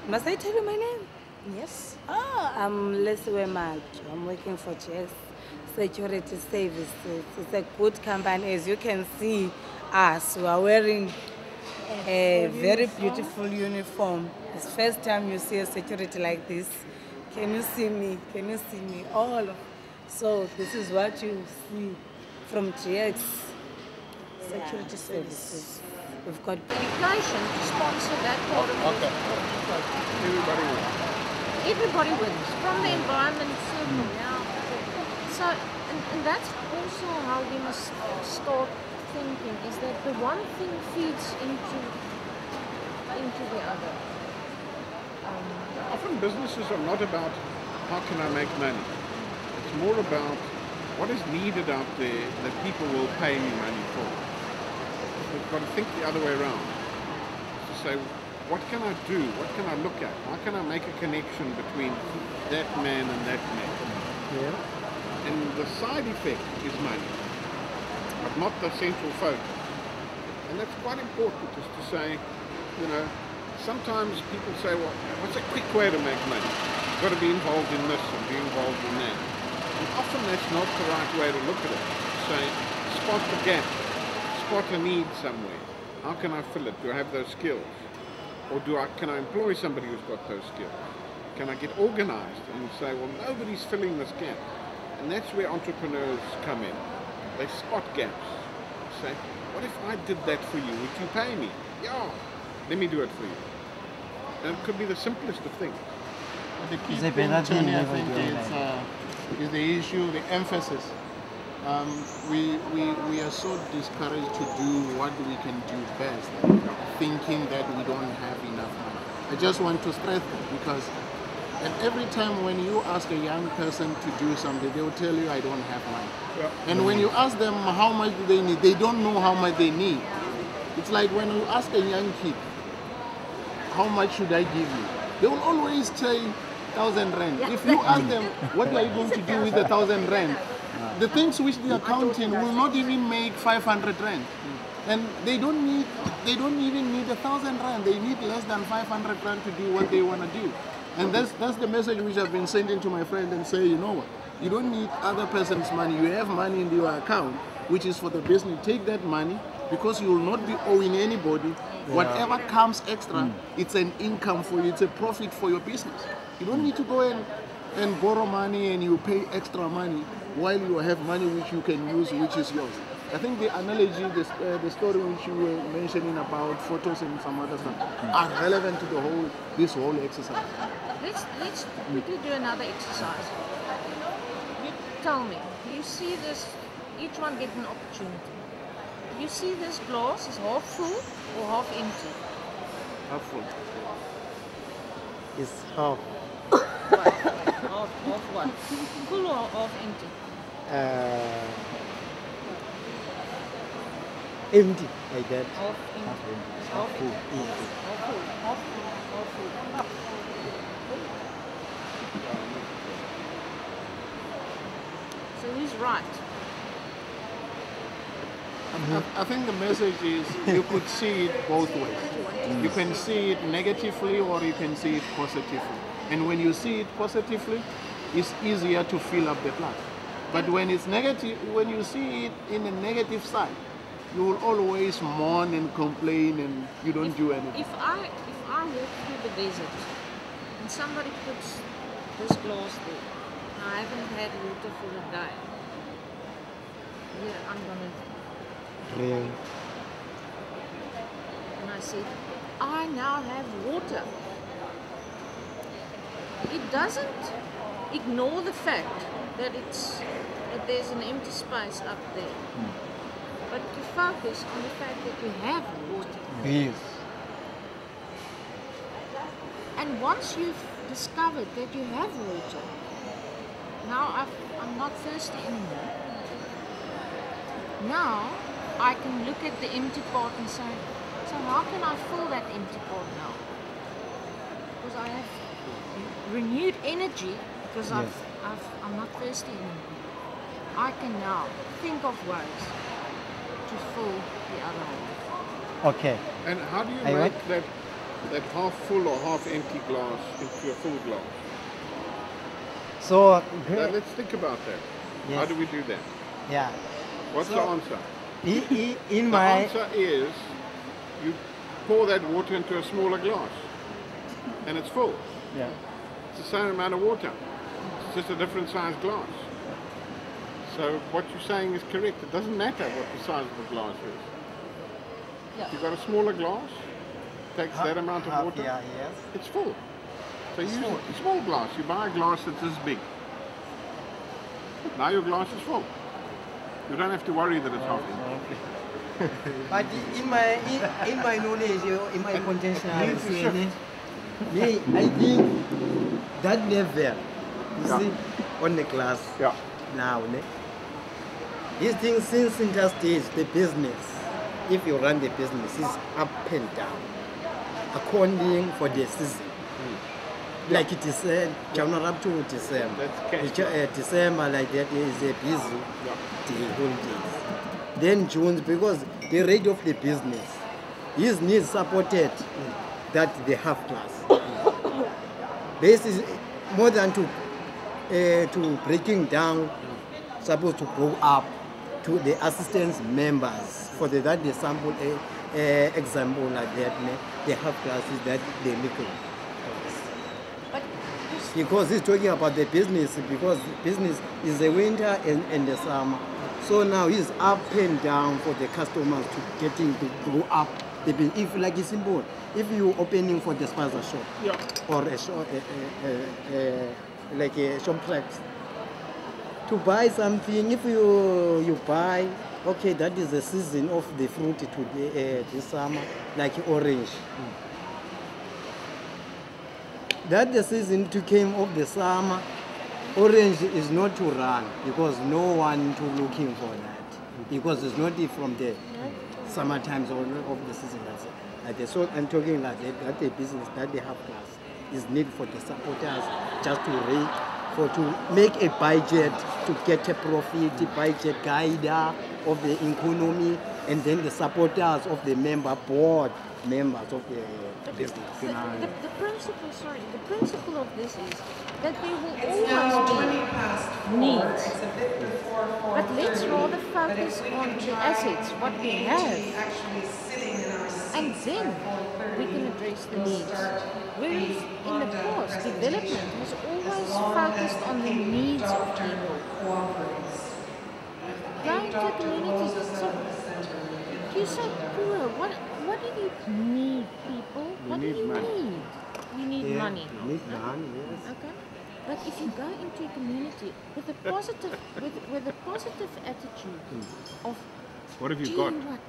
Must I tell you my name? Yes. Oh, I'm Leslie Mach. I'm working for GS Security Services. It's a good company. As you can see, us we are wearing a very beautiful uniform. It's the first time you see a security like this. Can you see me? Can you see me? All of. So this is what you see from GX Security Services. We've got education to sponsor that part of Okay. Everybody wins. Everybody wins, from the environment circle, So, and that's also how we must start thinking, is that the one thing feeds into the other. Often businesses are not about how can I make money. It's more about what is needed out there that people will pay me money for. We've got to think the other way around. To say, what can I do? What can I look at? How can I make a connection between that man and that man? Yeah. And the side effect is money, but not the central focus. And that's quite important, is to say, you know, sometimes people say, well, what's a quick way to make money? You've got to be involved in this and be involved in that. And often that's not the right way to look at it. Say, spot the gap. Spot a need somewhere. How can I fill it? Do I have those skills? Or can I employ somebody who's got those skills? Can I get organized and say, well, nobody's filling this gap? And that's where entrepreneurs come in. They spot gaps. Say, what if I did that for you? Would you pay me? Yeah, let me do it for you. And it could be the simplest of things. The key thing, Tony, I think is the issue, the emphasis. We are so discouraged to do what we can do best, thinking that we don't have enough money. I just want to stress that, because every time when you ask a young person to do something, they will tell you, I don't have money. Yeah. And when you ask them how much do they need, they don't know how much they need. It's like when you ask a young kid, how much should I give you? They will always say 1,000 rand. If you ask them, what are you going to do with the 1,000 rand? The things which they are counting will not even make 500 rand. And they don't even need 1,000 rand. They need less than 500 rand to do what they want to do. And that's the message which I've been sending to my friend, and say, you know what, you don't need other person's money. You have money in your account, which is for the business. Take that money, because you will not be owing anybody. Yeah. Whatever comes extra, it's an income for you. It's a profit for your business. You don't need to go and borrow money and you pay extra money while you have money which you can use, which is yours. I think the analogy, the story which you were mentioning about photos and some other stuff are relevant to this whole exercise. Let's quickly do another exercise. You tell me, you see this, each one get an opportunity. You see this glass is half full or half empty? Half full. It's half. Half what? Full or half empty? empty like that. Half empty. Half full. Yes. Half full. So who's right? I think the message is you could see it both ways. You can see it negatively or you can see it positively. And when you see it positively, it's easier to fill up the glass. But when it's negative, when you see it in a negative side, you will always mourn and complain and you don't do anything. If I walk through the desert and somebody puts this glass there, I haven't had water for a day. Yeah, I'm gonna Rain. and I said, I now have water. It doesn't ignore the fact that there's an empty space up there. But to focus on the fact that you have water. Yes. And once you've discovered that you have water, now I'm not thirsty anymore. Now I can look at the empty pot and say, so how can I fill that empty pot now? Because I have renewed energy because I'm not thirsty anymore. I can now think of ways to fill the other half. Okay. And how do you make that half full or half empty glass into a full glass? So Now, let's think about that. Yes. How do we do that? yeah. What's the answer? In The my answer is you pour that water into a smaller glass and it's full. yeah. It's the same amount of water. It's just a different size glass. So what you're saying is correct. It doesn't matter what the size of the glass is. Yeah. If you've got a smaller glass, takes that amount of water, Yeah, yes. it's full. So you use a small glass. You buy a glass that's this big. Now your glass is full. You don't have to worry that it's half empty. But in my knowledge, in my contention, me, I think that level, you see, on the class now, these things since interstate, the business, if you run the business, is up and down, according for the season. Like it is January up to December. December like that is a busy the holidays. Then June, because the rate of the business, his needs supported that they have class. This is more than to breaking down, supposed to go up to the assistance members for that the sample example like that. They have classes that they make. Because he's talking about the business, because business is the winter and the summer. So now he's up and down for the customers to getting to go up. If like it's simple, if you opening for the spaza shop or a shop, like a shop tracks, to buy something, if you buy, okay, that is the season of the fruit to this summer, like orange. That the season to came of the summer, orange is not to run because no one to looking for that because it's not from the summer times or of the season. Like that. So I'm talking like that the business that they have class is need for the supporters just to make a budget to get a profit, a budget guide of the economy, and then the supporters of the member board members of the business. The principle of this is that there will always be needs. But let's rather focus on the assets, what we have, and then we can address the needs. Whereas in the past, development has always focused on the needs of people. Going to a community, so you're so poor, what do you need, people? What do you need? We need money. We need money, yes. Okay. But if you go into a community with a positive, with a positive attitude of, what have you "Do got? What?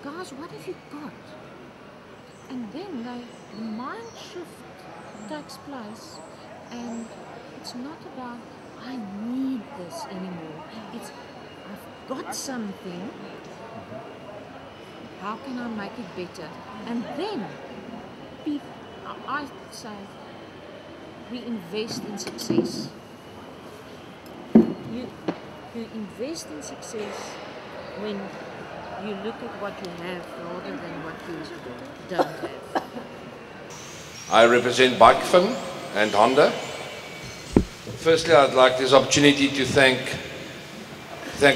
Guys, what have you got?" And then the mind shift takes place, and it's not about I need this anymore. It's I've got something, how can I make it better? And then I say we invest in success. You invest in success when you look at what you have rather than what you don't have. I represent Bikefin and Honda. Firstly, I'd like this opportunity to thank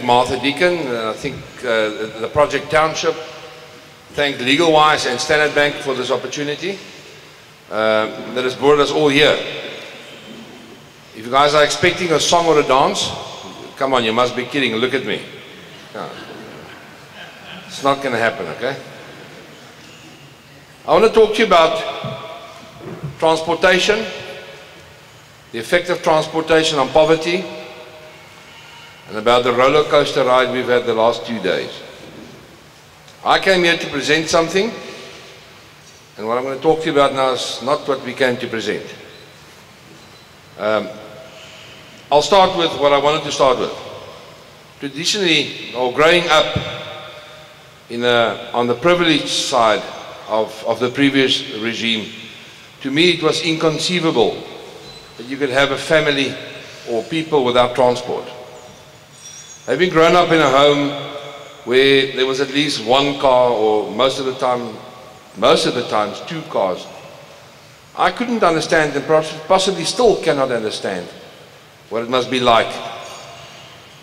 Martha Deacon, I think the Project Township, thank LegalWise and Standard Bank for this opportunity that has brought us all here. If you guys are expecting a song or a dance, come on, you must be kidding, look at me. No. It's not going to happen, okay? I want to talk to you about transportation, the effect of transportation on poverty, and about the roller coaster ride we've had the last 2 days. I came here to present something, and what I'm going to talk to you about now is not what we came to present. I'll start with what I wanted to start with. Traditionally, or growing up on the privileged side of the previous regime, to me it was inconceivable that you could have a family or people without transport. Having grown up in a home where there was at least one car, or most of the times 2 cars, I couldn't understand, and possibly still cannot understand, what it must be like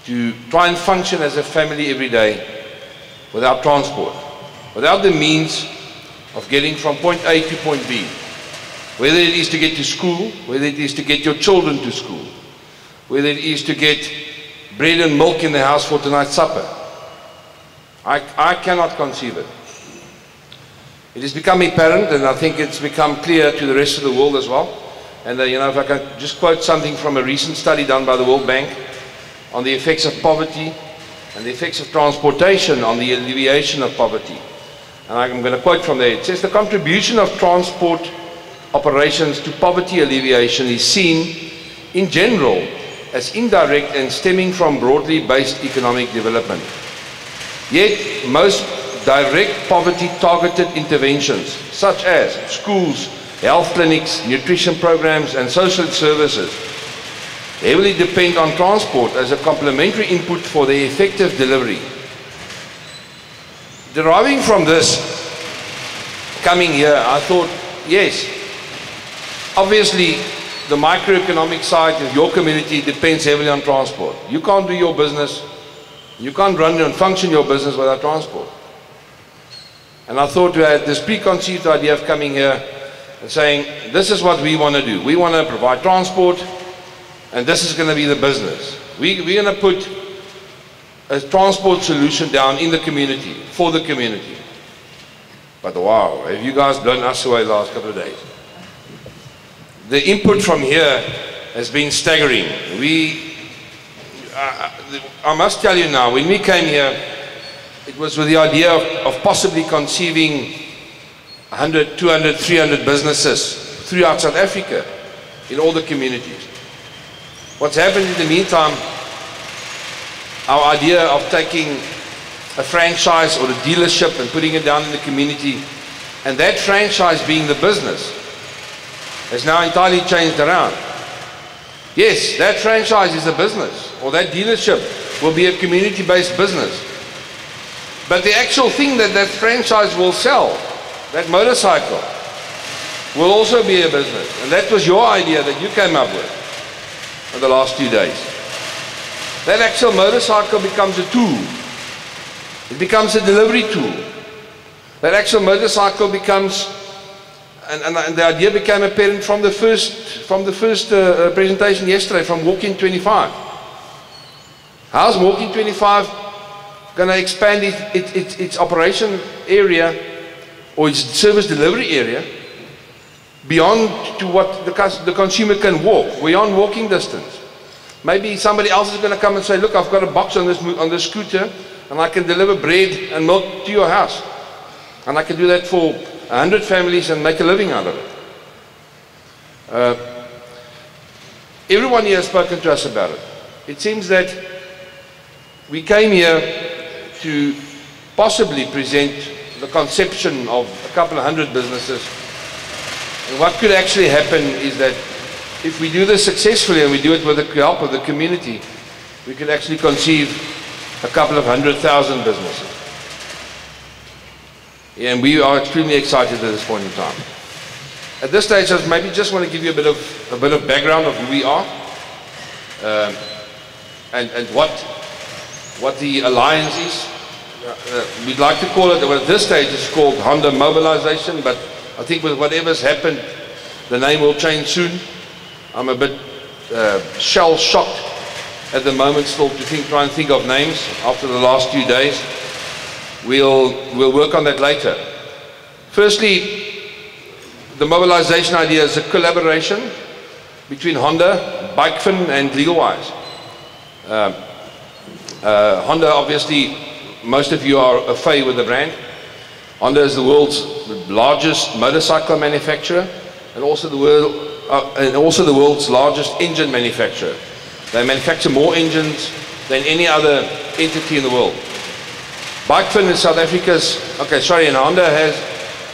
to try and function as a family every day without transport, without the means of getting from point A to point B, whether it is to get to school, whether it is to get your children to school, whether it is to get bread and milk in the house for tonight's supper. I cannot conceive it. It is becoming apparent, and I think it's become clear to the rest of the world as well. And you know, if I can just quote something from a recent study done by the World Bank on the effects of poverty and the effects of transportation on the alleviation of poverty. And I'm going to quote from there. It says, the contribution of transport operations to poverty alleviation is seen in general as indirect and stemming from broadly based economic development. Yet most direct poverty targeted interventions such as schools, health clinics, nutrition programs and social services heavily depend on transport as a complementary input for their effective delivery. Deriving from this, coming here, I thought, yes, obviously the microeconomic side of your community depends heavily on transport. You can't do your business, you can't run and function your business without transport. And I thought we had this preconceived idea of coming here and saying, this is what we want to do. We want to provide transport, and this is going to be the business. We're going to put a transport solution down in the community, for the community. But wow, have you guys blown us away the last couple of days? The input from here has been staggering. I must tell you now, when we came here, it was with the idea of possibly conceiving 100, 200, 300 businesses throughout South Africa, in all the communities. What's happened in the meantime, our idea of taking a franchise or a dealership and putting it down in the community, and that franchise being the business, has now entirely changed around. Yes, that franchise is a business, or that dealership will be a community-based business. But the actual thing that that franchise will sell, that motorcycle, will also be a business. And that was your idea that you came up with for the last 2 days. That actual motorcycle becomes a tool. It becomes a delivery tool. That actual motorcycle becomes, and the idea became apparent from the first presentation yesterday, from Walk-in 25. How's Walk-in 25 going to expand its operation area or its service delivery area beyond to what the consumer can walk, beyond walking distance? Maybe somebody else is going to come and say, look, I've got a box on this scooter and I can deliver bread and milk to your house. And I can do that for 100 families and make a living out of it. Everyone here has spoken to us about it. It seems that we came here to possibly present the conception of a couple of hundred businesses. And what could actually happen is that if we do this successfully and we do it with the help of the community, we could actually conceive a couple of 100,000 businesses. And we are extremely excited at this point in time. At this stage, I maybe just want to give you a bit of background of who we are and what the alliance is. We'd like to call it, well, at this stage it's called Honda Mobilization, but I think with whatever's happened, the name will change soon. I'm a bit shell-shocked at the moment still to try and think of names after the last 2 days. We'll work on that later. Firstly, the mobilization idea is a collaboration between Honda, Bikefin and LegalWise. Honda, obviously, most of you are familiar with the brand. Honda is the world's largest motorcycle manufacturer and also the world's largest engine manufacturer. They manufacture more engines than any other entity in the world. Bikefin is South Africa's, and Honda has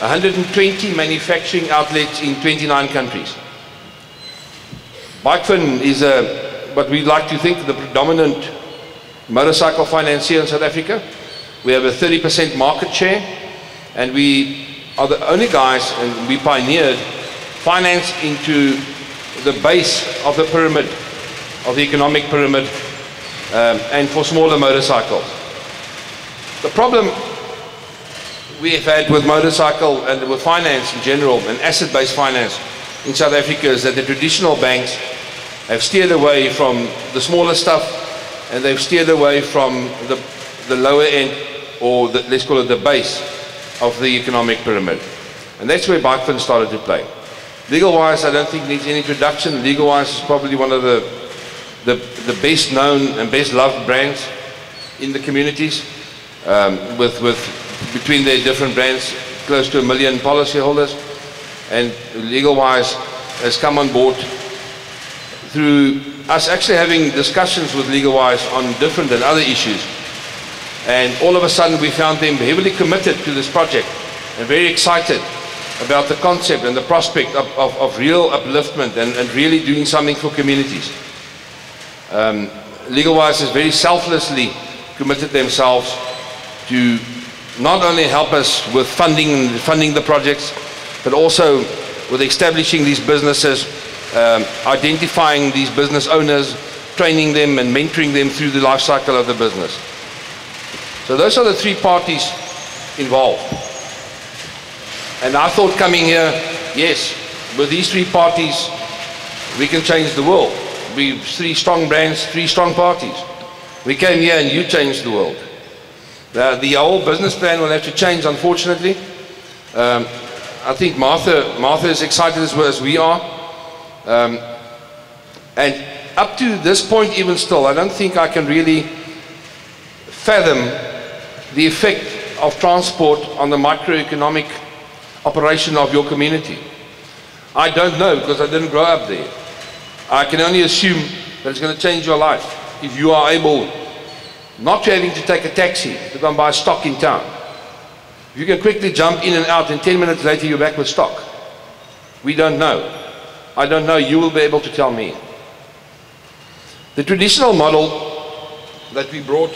120 manufacturing outlets in 29 countries. Bikefin is what we like to think the predominant motorcycle financier in South Africa. We have a 30% market share, and we are the only guys, and we pioneered finance into the base of the pyramid, of the economic pyramid, and for smaller motorcycles. The problem we have had with motorcycle and with finance in general, and asset-based finance in South Africa, is that the traditional banks have steered away from the smaller stuff, and they've steered away from the lower end, or let's call it the base of the economic pyramid. And that's where Bikefin started to play. LegalWise, I don't think needs any introduction. LegalWise is probably one of the best known and best loved brands in the communities, between their different brands, close to 1 million policyholders. And LegalWise has come on board through us actually having discussions with LegalWise on different and other issues. And all of a sudden we found them heavily committed to this project and very excited about the concept and the prospect of real upliftment and really doing something for communities. LegalWise has very selflessly committed themselves to not only help us with funding the projects, but also with establishing these businesses, identifying these business owners, training them and mentoring them through the life cycle of the business. So those are the three parties involved. And I thought coming here, yes, with these three parties, we can change the world. We three strong brands, three strong parties. We came here and you changed the world. The whole business plan will have to change, unfortunately. I think Martha is excited as well as we are. And up to this point even still, I don't think I can really fathom the effect of transport on the microeconomic operation of your community. I don't know because I didn't grow up there. I can only assume that it's going to change your life if you are able not to having to take a taxi to go and buy stock in town. If you can quickly jump in and out and 10 minutes later you're back with stock. We don't know. I don't know. You will be able to tell me. The traditional model that we brought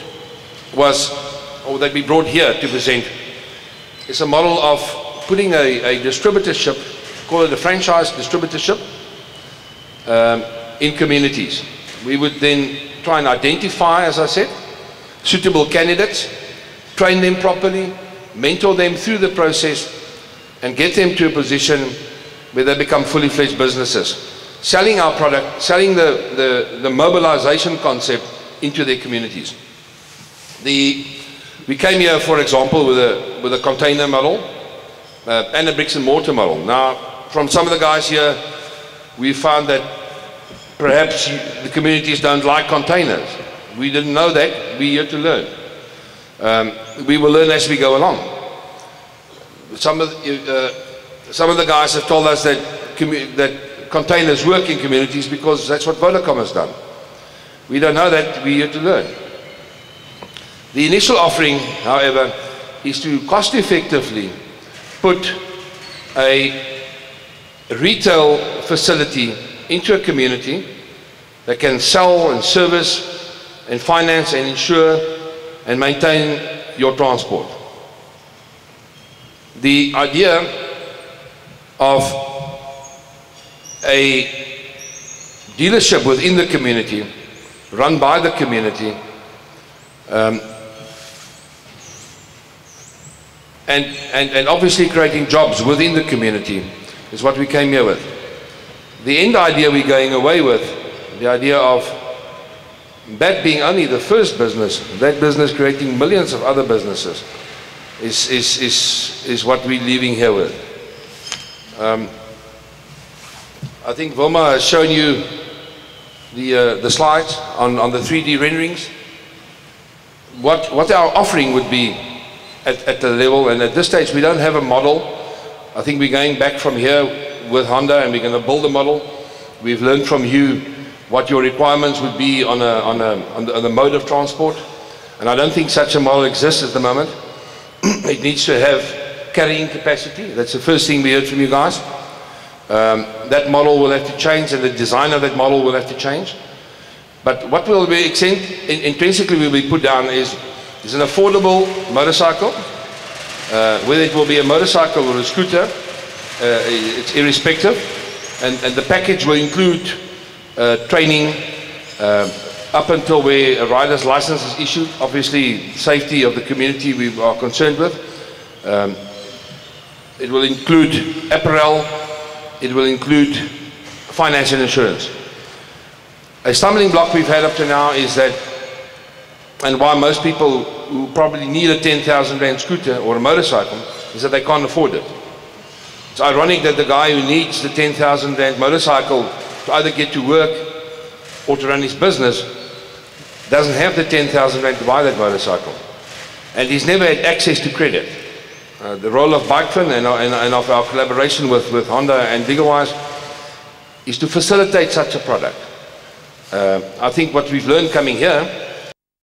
that we brought here to present is a model of putting a distributorship, call it a franchise distributorship, in communities. We would then try and identify, as I said, suitable candidates, train them properly, mentor them through the process, and get them to a position where they become fully fledged businesses, selling our product, selling the mobilization concept into their communities. We came here, for example, with a container model and a bricks and mortar model. Now, from some of the guys here, we found that perhaps the communities don't like containers. We didn't know that. We're here to learn. We will learn as we go along. Some of the guys have told us that containers work in communities because that's what Vodacom has done. We don't know that. We're here to learn. The initial offering, however, is to cost effectively put a retail facility into a community that can sell and service and finance and insure and maintain your transport. The idea of a dealership within the community, run by the community, and obviously creating jobs within the community is what we came here with. The end idea we're going away with, the idea of that being only the first business, that business creating millions of other businesses, is what we're leaving here with. I think Wilma has shown you the slides on the 3D renderings. What our offering would be at the level, and at this stage we don't have a model. I think we're going back from here with Honda and we're going to build a model. We've learned from you what your requirements would be on the mode of transport, and I don't think such a model exists at the moment. It needs to have carrying capacity. That's the first thing we heard from you guys. That model will have to change, and the design of that model will have to change. But what will be intrinsically will be put down is an affordable motorcycle, whether it will be a motorcycle or a scooter, it's irrespective, and the package will include training up until where a rider's license is issued. Obviously, safety of the community we are concerned with. It will include apparel. It will include finance and insurance. A stumbling block we've had up to now is that, and why most people who probably need a 10,000 rand scooter or a motorcycle, is that they can't afford it. It's ironic that the guy who needs the 10,000 rand motorcycle to either get to work or to run his business doesn't have the 10,000 rand to buy that motorcycle. And he's never had access to credit. The role of BikeFin and of our collaboration with Honda and Digawise is to facilitate such a product. I think what we've learned coming here